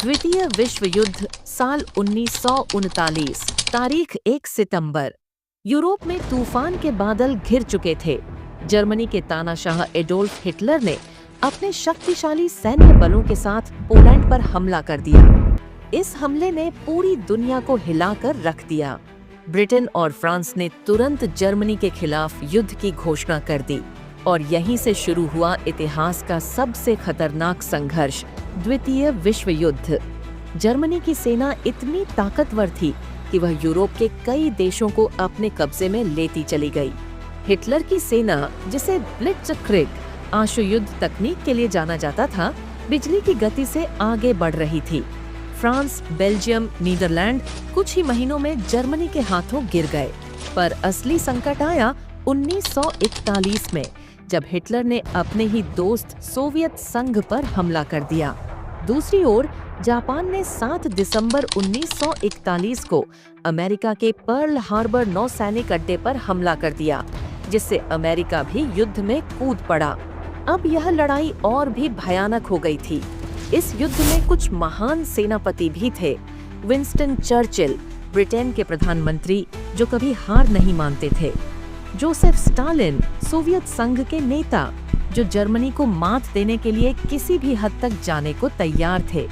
द्वितीय विश्व युद्ध साल 1939 तारीख 1 सितंबर। यूरोप में तूफान के बादल घिर चुके थे। जर्मनी के तानाशाह एडोल्फ हिटलर ने अपने शक्तिशाली सैन्य बलों के साथ पोलैंड पर हमला कर दिया। इस हमले ने पूरी दुनिया को हिलाकर रख दिया। ब्रिटेन और फ्रांस ने तुरंत जर्मनी के खिलाफ युद्ध की घोषणा कर दी और यहीं से शुरू हुआ इतिहास का सबसे खतरनाक संघर्ष, द्वितीय विश्व युद्ध। जर्मनी की सेना इतनी ताकतवर थी कि वह यूरोप के कई देशों को अपने कब्जे में लेती चली गई। हिटलर की सेना, जिसे ब्लिट्जक्रिग आशु युद्ध तकनीक के लिए जाना जाता था, बिजली की गति से आगे बढ़ रही थी। फ्रांस, बेल्जियम, नीदरलैंड कुछ ही महीनों में जर्मनी के हाथों गिर गए। पर असली संकट आया 1941 में, जब हिटलर ने अपने ही दोस्त सोवियत संघ पर हमला कर दिया। दूसरी ओर जापान ने 7 दिसंबर 1941 को अमेरिका के पर्ल हार्बर नौसैनिक अड्डे पर हमला कर दिया, जिससे अमेरिका भी युद्ध में कूद पड़ा। अब यह लड़ाई और भी भयानक हो गई थी। इस युद्ध में कुछ महान सेनापति भी थे। विंस्टन चर्चिल, ब्रिटेन के प्रधानमंत्री, जो कभी हार नहीं मानते थे। जोसेफ स्टालिन, सोवियत संघ के नेता, जो जर्मनी को मात देने के लिए किसी भी हद तक जाने को तैयार थे।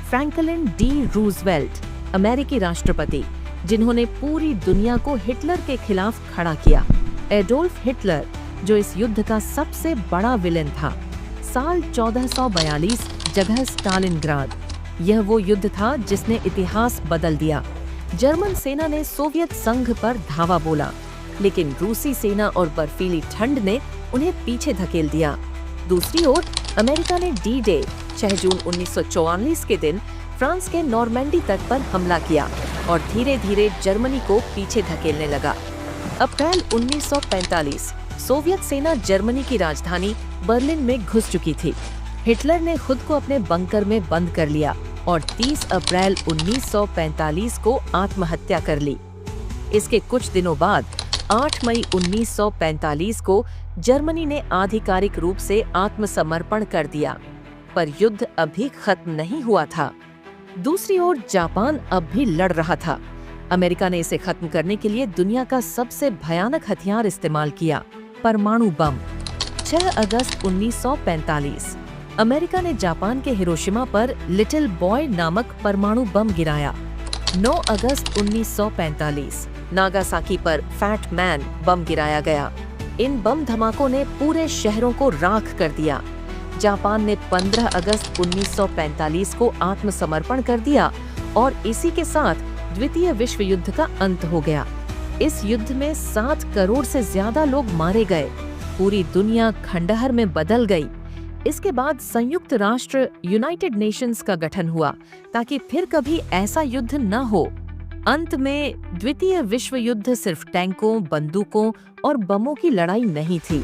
फ्रैंकलिन डी रूजवेल्ट, अमेरिकी राष्ट्रपति, जिन्होंने पूरी दुनिया को हिटलर के खिलाफ खड़ा किया। एडोल्फ हिटलर, जो इस युद्ध का सबसे बड़ा विलेन था। साल 1442, जगह स्टालिनग्राद। यह वो युद्ध था जिसने इतिहास बदल दिया। जर्मन सेना ने सोवियत संघ पर धावा बोला, लेकिन रूसी सेना और बर्फीली ठंड ने उन्हें पीछे धकेल दिया। दूसरी ओर अमेरिका ने डी डे 6 जून 1944 के दिन फ्रांस के नॉर्मैंडी तट पर हमला किया और धीरे धीरे जर्मनी को पीछे धकेलने लगा। अप्रैल 1945 सोवियत सेना जर्मनी की राजधानी बर्लिन में घुस चुकी थी। हिटलर ने खुद को अपने बंकर में बंद कर लिया और 30 अप्रैल 1945 को आत्महत्या कर ली। इसके कुछ दिनों बाद 8 मई 1945 को जर्मनी ने आधिकारिक रूप से आत्मसमर्पण कर दिया। पर युद्ध अभी खत्म नहीं हुआ था। दूसरी ओर जापान अब भी लड़ रहा था। अमेरिका ने इसे खत्म करने के लिए दुनिया का सबसे भयानक हथियार इस्तेमाल किया, परमाणु बम। 6 अगस्त 1945 अमेरिका ने जापान के हिरोशिमा पर लिटिल बॉय नामक परमाणु बम गिराया। 9 अगस्त 1945 नागासाकी पर फैट मैन बम गिराया गया। इन बम धमाकों ने पूरे शहरों को राख कर दिया। जापान ने 15 अगस्त 1945 को आत्मसमर्पण कर दिया और इसी के साथ द्वितीय विश्व युद्ध का अंत हो गया। इस युद्ध में 7 करोड़ से ज्यादा लोग मारे गए। पूरी दुनिया खंडहर में बदल गई। इसके बाद संयुक्त राष्ट्र यूनाइटेड नेशंस का गठन हुआ ताकि फिर कभी ऐसा युद्ध न हो। अंत में द्वितीय विश्व युद्ध सिर्फ टैंकों, बंदूकों और बमों की लड़ाई नहीं थी।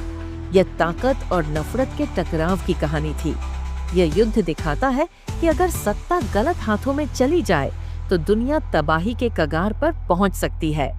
यह ताकत और नफरत के टकराव की कहानी थी। यह युद्ध दिखाता है कि अगर सत्ता गलत हाथों में चली जाए तो दुनिया तबाही के कगार पर पहुंच सकती है।